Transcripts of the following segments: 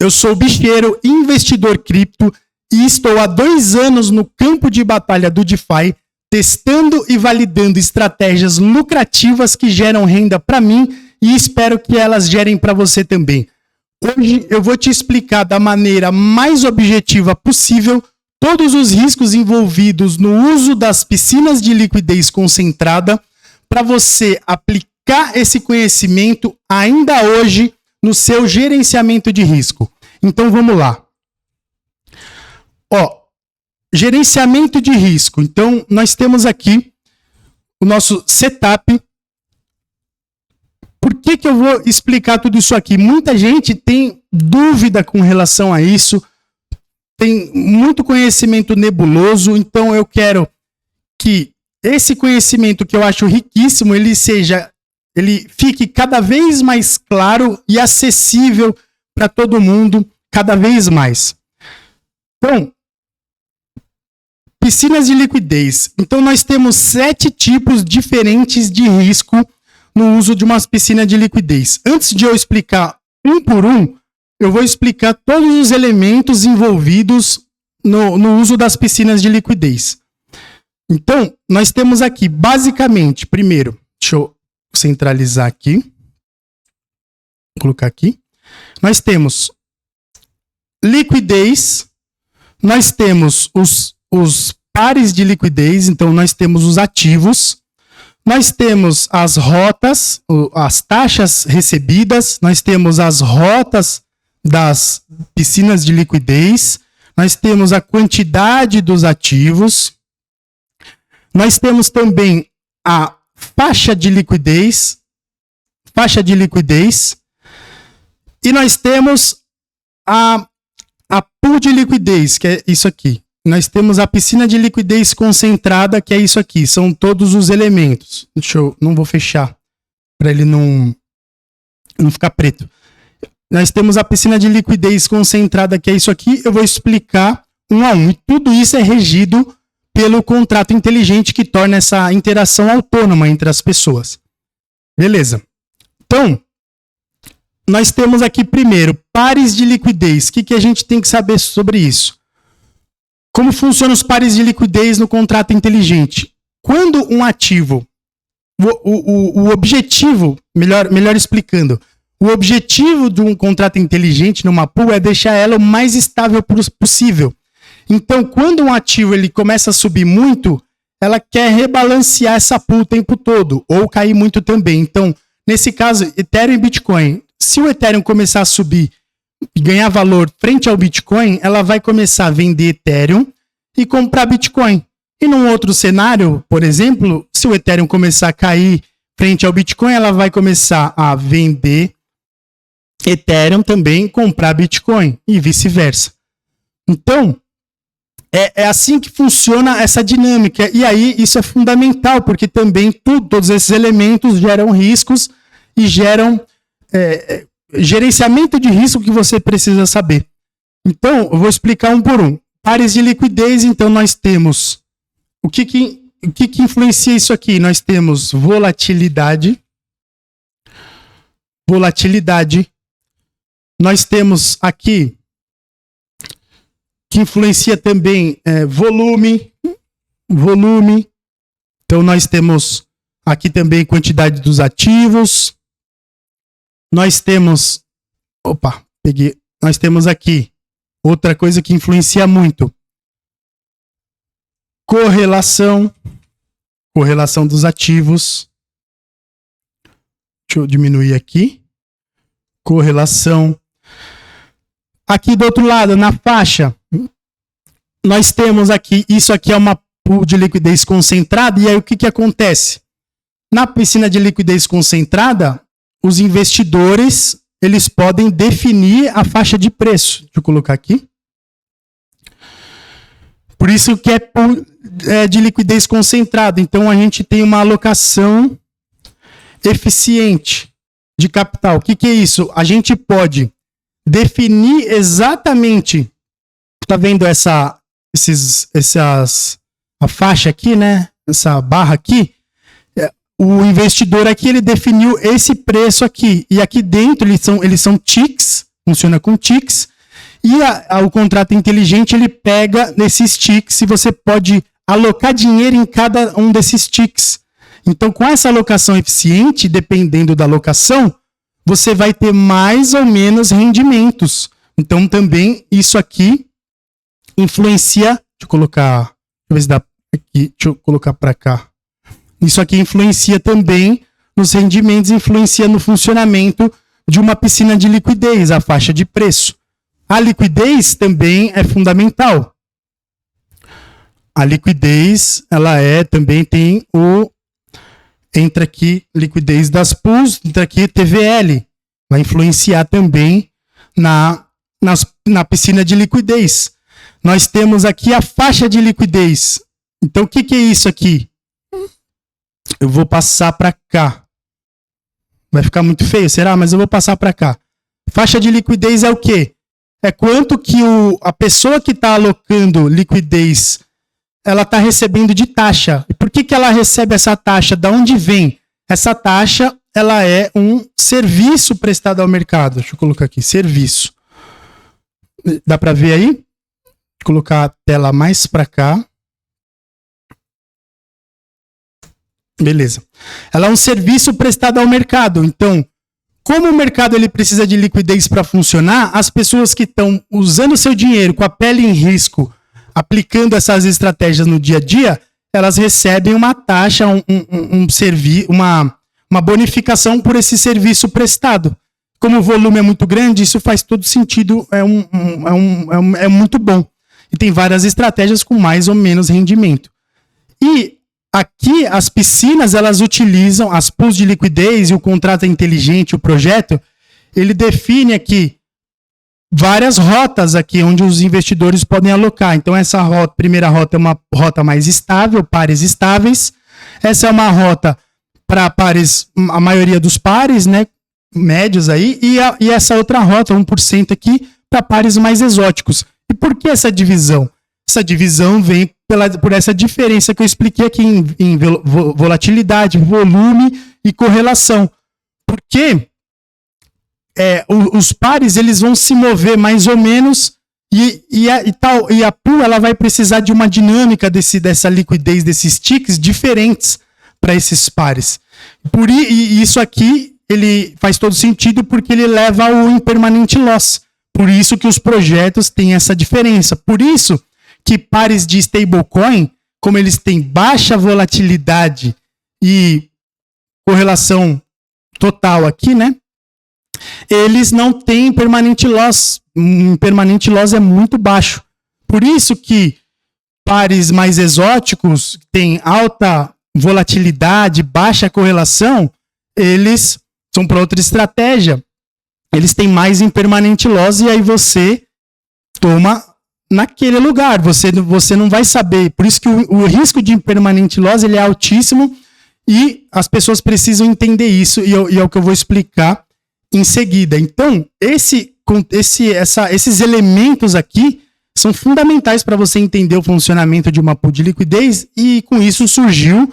Eu sou bicheiro, investidor cripto e estou há 2 anos no campo de batalha do DeFi, testando e validando estratégias lucrativas que geram renda para mim e espero que elas gerem para você também. Hoje eu vou te explicar da maneira mais objetiva possível todos os riscos envolvidos no uso das piscinas de liquidez concentrada para você aplicar esse conhecimento ainda hoje no seu gerenciamento de risco. Então vamos lá. Gerenciamento de risco. Então nós temos aqui o nosso setup. Por que eu vou explicar tudo isso aqui? Muita gente tem dúvida com relação a isso, tem muito conhecimento nebuloso, então eu quero que esse conhecimento que eu acho riquíssimo, ele fique cada vez mais claro e acessível para todo mundo, cada vez mais. Então, piscinas de liquidez. Então, nós temos 7 tipos diferentes de risco no uso de uma piscina de liquidez. Antes de eu explicar um por um, eu vou explicar todos os elementos envolvidos no uso das piscinas de liquidez. Então, nós temos aqui, basicamente, primeiro, deixa eu centralizar aqui, vou colocar aqui, nós temos liquidez, nós temos os pares de liquidez, então nós temos os ativos, nós temos as rotas, as taxas recebidas, nós temos as rotas das piscinas de liquidez, nós temos a quantidade dos ativos, nós temos também a faixa de liquidez, e nós temos a pool de liquidez, que é isso aqui. Nós temos a piscina de liquidez concentrada, que é isso aqui. São todos os elementos. Não vou fechar para ele não ficar preto. Nós temos a piscina de liquidez concentrada, que é isso aqui. Eu vou explicar um a um. E tudo isso é regido pelo contrato inteligente que torna essa interação autônoma entre as pessoas. Beleza. Então, nós temos aqui primeiro pares de liquidez. O que a gente tem que saber sobre isso? Como funcionam os pares de liquidez no contrato inteligente? Quando um ativo, o objetivo, melhor explicando, o objetivo de um contrato inteligente numa pool é deixar ela o mais estável possível. Então, quando um ativo ele começa a subir muito, ela quer rebalancear essa pool o tempo todo, ou cair muito também. Então, nesse caso, Ethereum e Bitcoin, se o Ethereum começar a subir e ganhar valor frente ao Bitcoin, ela vai começar a vender Ethereum e comprar Bitcoin. E num outro cenário, por exemplo, se o Ethereum começar a cair frente ao Bitcoin, ela vai começar a vender Ethereum também e comprar Bitcoin e vice-versa. Então, é assim que funciona essa dinâmica. E aí, isso é fundamental, porque também todos esses elementos geram riscos e geram gerenciamento de risco que você precisa saber. Então, eu vou explicar um por um. Pares de liquidez, então nós temos... O que influencia isso aqui? Nós temos volatilidade. Nós temos aqui, que influencia também volume. Então, nós temos aqui também quantidade dos ativos. Nós temos... Nós temos aqui outra coisa que influencia muito. Correlação dos ativos. Deixa eu diminuir aqui. Correlação. Aqui do outro lado, na faixa, nós temos aqui, isso aqui é uma pool de liquidez concentrada, e aí o que acontece? Na piscina de liquidez concentrada, os investidores, eles podem definir a faixa de preço. Deixa eu colocar aqui. Por isso que é pool de liquidez concentrada. Então, a gente tem uma alocação eficiente de capital. O que é isso? A gente pode definir exatamente, tá vendo a faixa aqui, né? Essa barra aqui. O investidor aqui, ele definiu esse preço aqui. E aqui dentro, eles são ticks, funciona com ticks. E o contrato inteligente, ele pega nesses ticks e você pode alocar dinheiro em cada um desses ticks. Então, com essa alocação eficiente, dependendo da alocação, você vai ter mais ou menos rendimentos. Então, também, isso aqui influencia... Deixa eu colocar... Deixa eu ver se dá aqui. Deixa eu colocar para cá. Isso aqui influencia também nos rendimentos, influencia no funcionamento de uma piscina de liquidez, a faixa de preço. A liquidez também é fundamental. A liquidez, ela também tem entra aqui liquidez das pools, entra aqui TVL. Vai influenciar também na piscina de liquidez. Nós temos aqui a faixa de liquidez. Então, o que é isso aqui? Eu vou passar para cá. Vai ficar muito feio, será? Mas eu vou passar para cá. Faixa de liquidez é o quê? É quanto que a pessoa que está alocando liquidez, ela está recebendo de taxa. E por que ela recebe essa taxa? Da onde vem? Essa taxa, ela é um serviço prestado ao mercado. Deixa eu colocar aqui, serviço. Dá para ver aí? Vou colocar a tela mais para cá. Beleza. Ela é um serviço prestado ao mercado. Então, como o mercado ele precisa de liquidez para funcionar, as pessoas que estão usando seu dinheiro com a pele em risco, aplicando essas estratégias no dia a dia, elas recebem uma taxa, uma bonificação por esse serviço prestado. Como o volume é muito grande, isso faz todo sentido, é muito bom. E tem várias estratégias com mais ou menos rendimento. E aqui, as piscinas, elas utilizam as pools de liquidez e o contrato inteligente, o projeto, ele define aqui várias rotas aqui onde os investidores podem alocar. Então, essa primeira rota é uma rota mais estável, pares estáveis. Essa é uma rota para pares, a maioria dos pares, né, médios aí, e essa outra rota, 1% aqui, para pares mais exóticos. E por que essa divisão? Essa divisão vem por essa diferença que eu expliquei aqui em volatilidade, volume e correlação. Porque os pares eles vão se mover mais ou menos e a pool ela vai precisar de uma dinâmica dessa liquidez, desses ticks diferentes para esses pares. E isso aqui ele faz todo sentido porque ele leva ao impermanent loss. Por isso que os projetos têm essa diferença. Por isso que pares de stablecoin, como eles têm baixa volatilidade e correlação total aqui, né? Eles não têm permanent loss. Permanent loss é muito baixo. Por isso que pares mais exóticos têm alta volatilidade, baixa correlação, eles são para outra estratégia. Eles têm mais impermanent loss e aí você toma naquele lugar, você não vai saber. Por isso que o risco de impermanent loss ele é altíssimo e as pessoas precisam entender isso e é o que eu vou explicar em seguida. Então, esses elementos aqui são fundamentais para você entender o funcionamento de uma pool de liquidez e com isso surgiu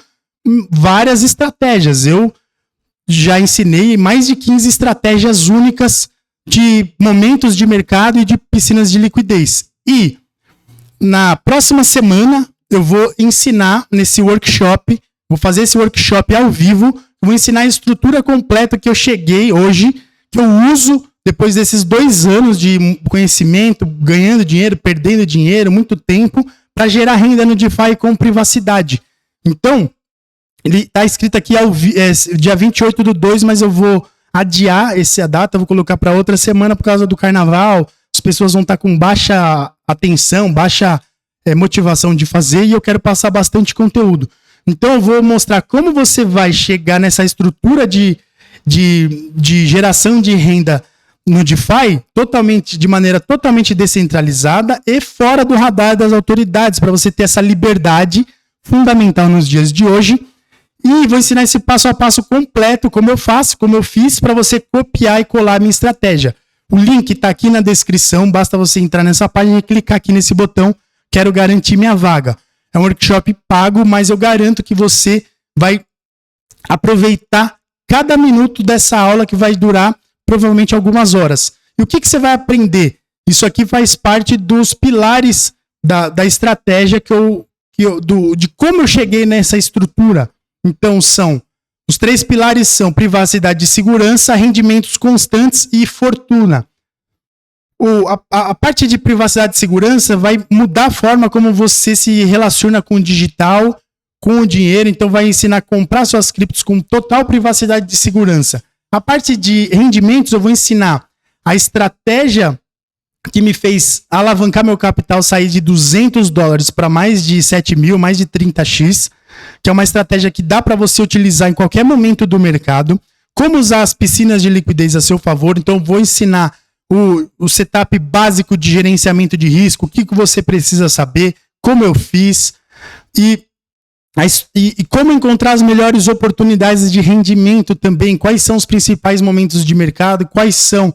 várias estratégias. Eu já ensinei mais de 15 estratégias únicas de momentos de mercado e de piscinas de liquidez. E na próxima semana eu vou ensinar nesse workshop, vou fazer esse workshop ao vivo, vou ensinar a estrutura completa que eu cheguei hoje, que eu uso depois desses 2 anos de conhecimento, ganhando dinheiro, perdendo dinheiro, muito tempo, para gerar renda no DeFi com privacidade. Então, ele está escrito aqui dia 28/2, mas eu vou adiar essa data, vou colocar para outra semana por causa do carnaval. As pessoas vão estar com baixa atenção, baixa motivação de fazer e eu quero passar bastante conteúdo. Então eu vou mostrar como você vai chegar nessa estrutura de geração de renda no DeFi de maneira totalmente descentralizada e fora do radar das autoridades, para você ter essa liberdade fundamental nos dias de hoje. E vou ensinar esse passo a passo completo, como eu fiz, para você copiar e colar a minha estratégia. O link está aqui na descrição, basta você entrar nessa página e clicar aqui nesse botão, quero garantir minha vaga. É um workshop pago, mas eu garanto que você vai aproveitar cada minuto dessa aula que vai durar provavelmente algumas horas. E o que você vai aprender? Isso aqui faz parte dos pilares da estratégia de como eu cheguei nessa estrutura. Então, os 3 pilares são privacidade e segurança, rendimentos constantes e fortuna. A parte de privacidade e segurança vai mudar a forma como você se relaciona com o digital, com o dinheiro. Então, vai ensinar a comprar suas criptos com total privacidade e segurança. A parte de rendimentos, eu vou ensinar a estratégia que me fez alavancar meu capital, sair de $200 para mais de 7 mil, mais de 30x, que é uma estratégia que dá para você utilizar em qualquer momento do mercado. Como usar as piscinas de liquidez a seu favor. Então, vou ensinar o setup básico de gerenciamento de risco, o que você precisa saber, como eu fiz, e como encontrar as melhores oportunidades de rendimento também, quais são os principais momentos de mercado, quais são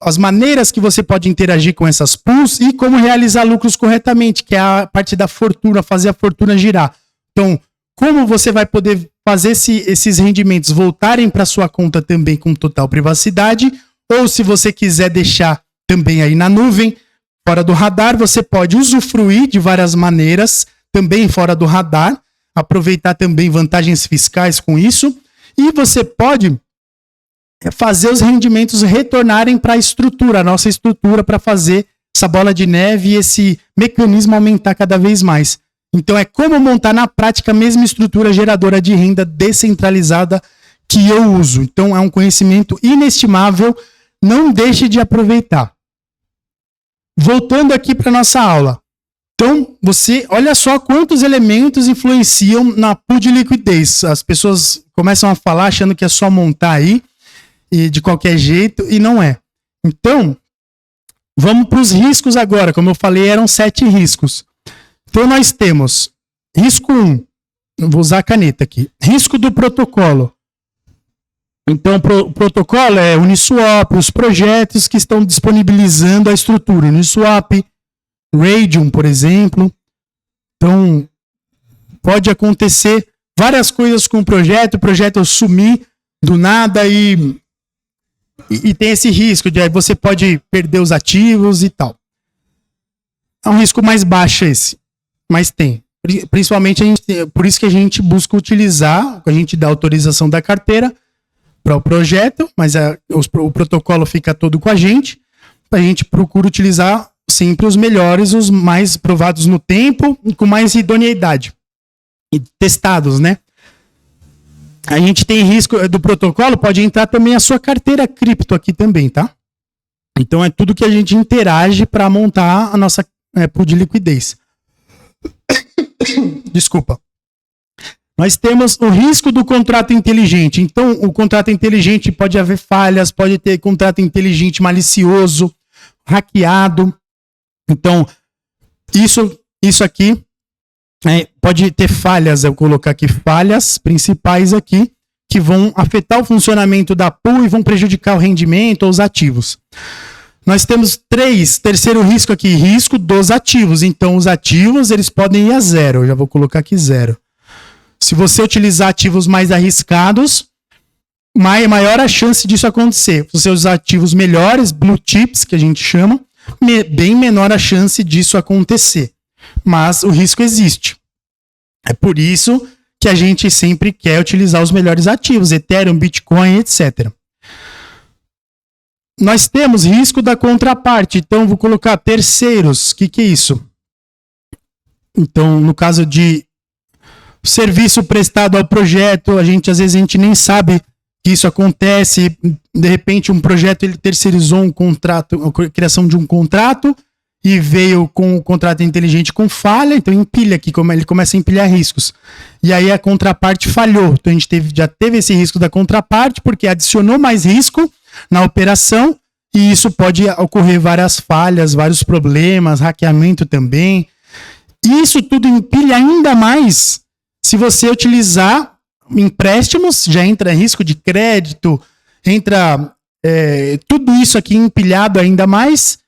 as maneiras que você pode interagir com essas pools e como realizar lucros corretamente, que é a parte da fortuna, fazer a fortuna girar. Então, como você vai poder fazer esses rendimentos voltarem para sua conta também com total privacidade, ou se você quiser deixar também aí na nuvem, fora do radar, você pode usufruir de várias maneiras, também fora do radar, aproveitar também vantagens fiscais com isso, e você pode fazer os rendimentos retornarem para a estrutura, a nossa estrutura, para fazer essa bola de neve e esse mecanismo aumentar cada vez mais. Então é como montar na prática a mesma estrutura geradora de renda descentralizada que eu uso. Então é um conhecimento inestimável, não deixe de aproveitar. Voltando aqui para nossa aula. Então, olha só quantos elementos influenciam na pool de liquidez. As pessoas começam a falar achando que é só montar aí, e de qualquer jeito, e não é. Então, vamos para os riscos agora. Como eu falei, eram 7 riscos. Então, nós temos risco 1. Eu vou usar a caneta aqui. Risco do protocolo. Então, o protocolo é Uniswap, os projetos que estão disponibilizando a estrutura. Uniswap, Raydium, por exemplo. Então, pode acontecer várias coisas com o projeto sumir do nada e tem esse risco de você pode perder os ativos e tal. É um risco mais baixo esse, mas tem. Principalmente, por isso que a gente busca utilizar, a gente dá autorização da carteira para o projeto, mas o protocolo fica todo com a gente procura utilizar sempre os melhores, os mais provados no tempo e com mais idoneidade. E testados, né? A gente tem risco do protocolo, pode entrar também a sua carteira cripto aqui também, tá? Então é tudo que a gente interage para montar a nossa pool de liquidez. Desculpa. Nós temos o risco do contrato inteligente. Então, o contrato inteligente pode haver falhas, pode ter contrato inteligente malicioso, hackeado. Então, isso aqui pode ter falhas, eu vou colocar aqui falhas principais aqui, que vão afetar o funcionamento da pool e vão prejudicar o rendimento ou os ativos. Nós temos terceiro risco aqui, risco dos ativos. Então, os ativos, eles podem ir a 0. Eu já vou colocar aqui 0. Se você utilizar ativos mais arriscados, maior a chance disso acontecer. Se você usar ativos melhores, blue chips, que a gente chama, bem menor a chance disso acontecer. Mas o risco existe. É por isso que a gente sempre quer utilizar os melhores ativos, Ethereum, Bitcoin, etc. Nós temos risco da contraparte. Então, vou colocar terceiros. O que é isso? Então, no caso de serviço prestado ao projeto, às vezes a gente nem sabe que isso acontece. De repente, um projeto ele terceirizou um contrato, a criação de um contrato, e veio com o contrato inteligente com falha, então empilha aqui, ele começa a empilhar riscos. E aí a contraparte falhou. Então a gente já teve esse risco da contraparte, porque adicionou mais risco na operação, e isso pode ocorrer várias falhas, vários problemas, hackeamento também. E isso tudo empilha ainda mais se você utilizar empréstimos, já entra risco de crédito, entra tudo isso aqui empilhado ainda mais.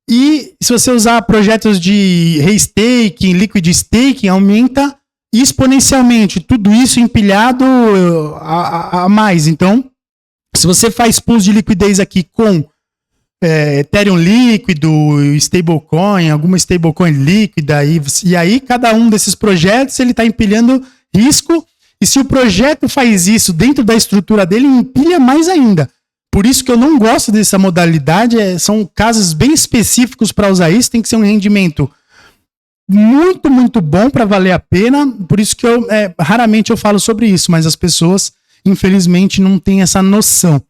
E se você usar projetos de restaking, liquid staking, aumenta exponencialmente. Tudo isso empilhado a mais. Então, Se você faz pools de liquidez aqui com Ethereum líquido, stablecoin, alguma stablecoin líquida, e aí cada um desses projetos ele está empilhando risco, e se o projeto faz isso dentro da estrutura dele, empilha mais ainda. Por isso que eu não gosto dessa modalidade, são casos bem específicos para usar isso, tem que ser um rendimento muito, muito bom para valer a pena, por isso que raramente eu falo sobre isso, mas as pessoas, infelizmente, não têm essa noção.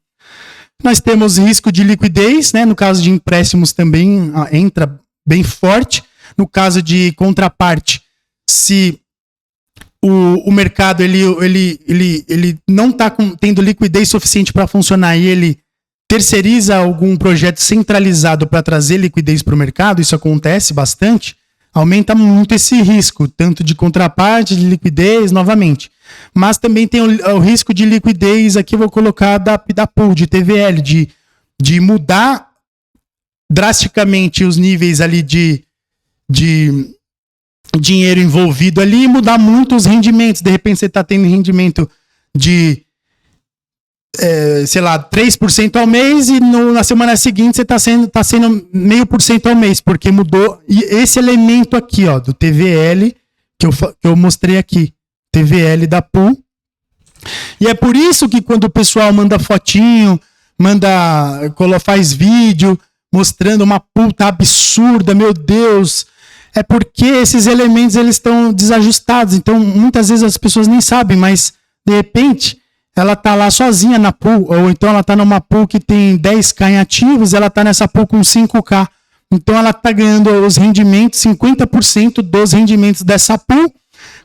Nós temos risco de liquidez, né? No caso de empréstimos também entra bem forte. No caso de contraparte, se o mercado ele não está tendo liquidez suficiente para funcionar e ele terceiriza algum projeto centralizado para trazer liquidez para o mercado, isso acontece bastante, aumenta muito esse risco, tanto de contraparte, de liquidez, novamente. Mas também tem o risco de liquidez, aqui eu vou colocar da pool, de TVL, de mudar drasticamente os níveis ali de dinheiro envolvido ali e mudar muito os rendimentos. De repente você está tendo rendimento de, 3% ao mês e na semana seguinte você está sendo 0,5% ao mês, porque mudou. E esse elemento aqui, ó, do TVL, que eu mostrei aqui, TVL da pool. E é por isso que quando o pessoal manda fotinho, faz vídeo mostrando uma pool tá absurda, meu Deus, é porque esses elementos eles estão desajustados. Então, muitas vezes as pessoas nem sabem, mas de repente ela tá lá sozinha na pool, ou então ela tá numa pool que tem 10k em ativos, ela tá nessa pool com 5k. Então ela tá ganhando os rendimentos, 50% dos rendimentos dessa pool,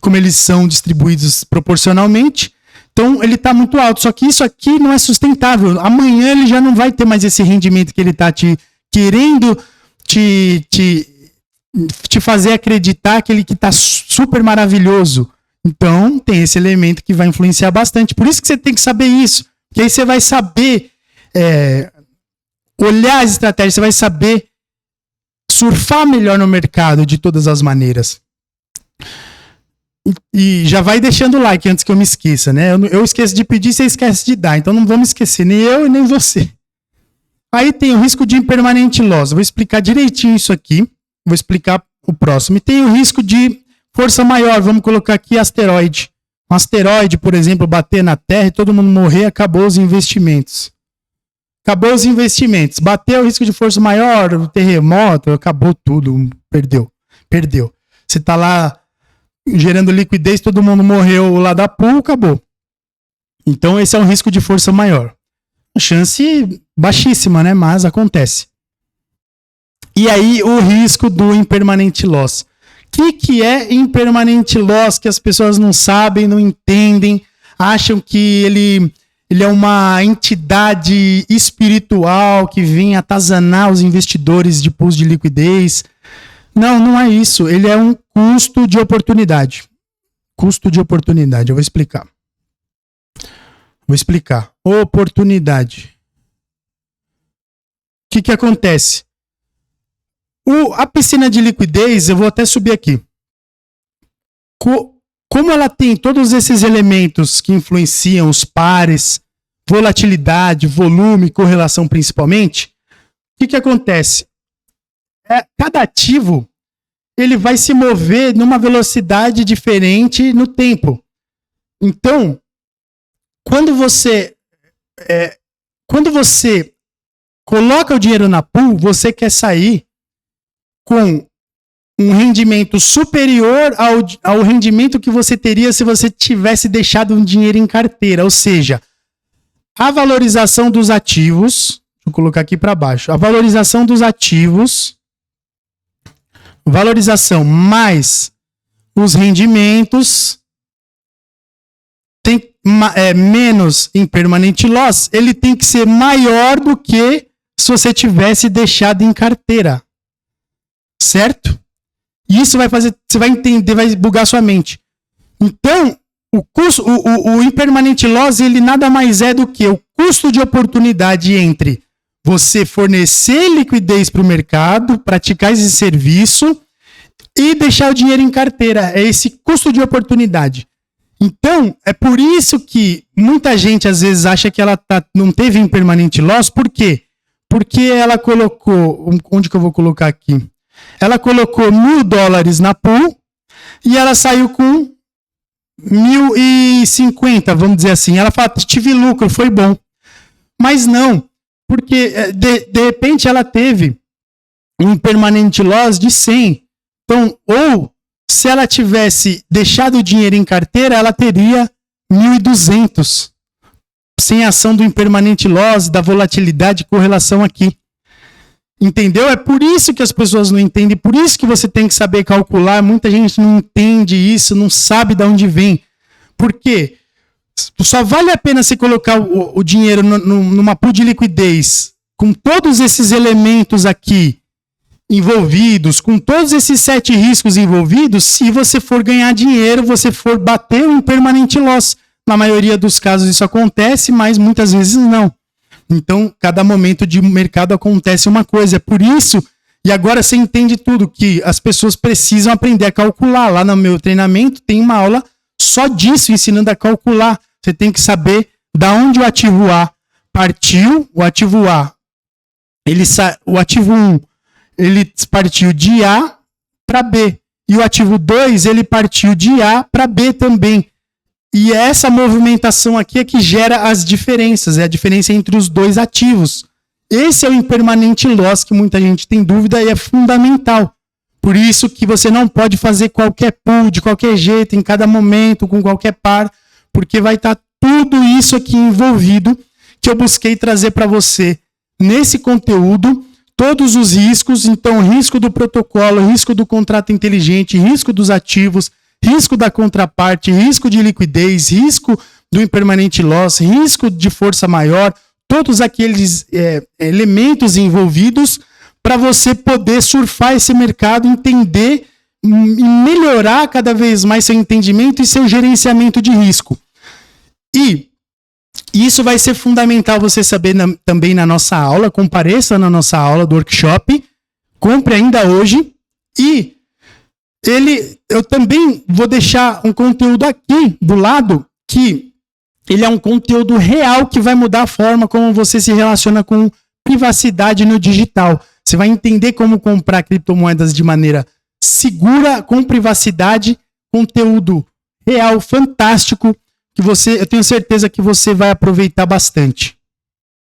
como eles são distribuídos proporcionalmente. Então ele tá muito alto, só que isso aqui não é sustentável. Amanhã ele já não vai ter mais esse rendimento que ele tá querendo te fazer acreditar que ele que tá super maravilhoso. Então, tem esse elemento que vai influenciar bastante. Por isso que você tem que saber isso. Porque aí você vai saber olhar as estratégias, você vai saber surfar melhor no mercado de todas as maneiras. E já vai deixando o like antes que eu me esqueça, né? Eu esqueço de pedir, você esquece de dar. Então não vamos esquecer, nem eu e nem você. Aí tem o risco de impermanente loss. Eu vou explicar direitinho isso aqui. Vou explicar o próximo. E tem o risco de força maior, vamos colocar aqui asteroide. Um asteroide, por exemplo, bater na Terra e todo mundo morrer, acabou os investimentos. Acabou os investimentos. Bateu o risco de força maior, o terremoto, acabou tudo. Perdeu. Você tá lá gerando liquidez, todo mundo morreu lá da pool, acabou. Então esse é um risco de força maior. Chance baixíssima, né? Mas acontece. E aí o risco do impermanente loss. O que é impermanente loss que as pessoas não sabem, não entendem, acham que ele é uma entidade espiritual que vem atazanar os investidores de pools de liquidez. Não, não é isso. Ele é um custo de oportunidade. Custo de oportunidade. Eu vou explicar. Oportunidade. O que acontece? A piscina de liquidez, eu vou até subir aqui. Como ela tem todos esses elementos que influenciam os pares, volatilidade, volume, correlação principalmente, o que acontece? Cada ativo ele vai se mover numa velocidade diferente no tempo. Então, quando você coloca o dinheiro na pool, você quer sair com um rendimento superior ao rendimento que você teria se você tivesse deixado um dinheiro em carteira. Ou seja, a valorização dos ativos, vou colocar aqui para baixo, a valorização dos ativos, valorização mais os rendimentos, tem menos impermanente loss, ele tem que ser maior do que se você tivesse deixado em carteira. Certo? E isso vai fazer, você vai entender, vai bugar sua mente. Então, o impermanente loss, ele nada mais é do que o custo de oportunidade entre você fornecer liquidez para o mercado, praticar esse serviço e deixar o dinheiro em carteira. É esse custo de oportunidade. Então, é por isso que muita gente às vezes acha que ela não teve impermanente loss. Por quê? Porque ela colocou... Onde que eu vou colocar aqui? Ela colocou $1.000 na pool e ela saiu com 1.050, vamos dizer assim. Ela fala, tive lucro, foi bom. Mas não, porque de repente ela teve um impermanente loss de 100. Então, ou se ela tivesse deixado o dinheiro em carteira, ela teria 1.200. Sem ação do impermanente loss, da volatilidade e correlação aqui. Entendeu? É por isso que as pessoas não entendem, por isso que você tem que saber calcular. Muita gente não entende isso, não sabe de onde vem. Por quê? Só vale a pena você colocar o dinheiro numa pool de liquidez com todos esses elementos aqui envolvidos, com todos esses 7 riscos envolvidos, se você for ganhar dinheiro, você for bater um impermanente loss. Na maioria dos casos isso acontece, mas muitas vezes não. Então, cada momento de mercado acontece uma coisa. É por isso, e agora você entende tudo, que as pessoas precisam aprender a calcular. Lá no meu treinamento tem uma aula só disso, ensinando a calcular. Você tem que saber da onde o ativo A partiu. O ativo A, o ativo 1, ele partiu de A para B. E o ativo 2, ele partiu de A para B também. E essa movimentação aqui é que gera as diferenças. É a diferença entre os dois ativos. Esse é o impermanente loss que muita gente tem dúvida e é fundamental. Por isso que você não pode fazer qualquer pool, de qualquer jeito, em cada momento, com qualquer par, porque vai estar tudo isso aqui envolvido que eu busquei trazer para você nesse conteúdo. Todos os riscos, então risco do protocolo, risco do contrato inteligente, risco dos ativos, risco da contraparte, risco de liquidez, risco do impermanente loss, risco de força maior, todos aqueles elementos envolvidos para você poder surfar esse mercado, entender e melhorar cada vez mais seu entendimento e seu gerenciamento de risco. E isso vai ser fundamental você saber também na nossa aula. Compareça na nossa aula do workshop, compre ainda hoje. E eu também vou deixar um conteúdo aqui do lado, que ele é um conteúdo real que vai mudar a forma como você se relaciona com privacidade no digital. Você vai entender como comprar criptomoedas de maneira segura, com privacidade, conteúdo real, fantástico, que eu tenho certeza que você vai aproveitar bastante.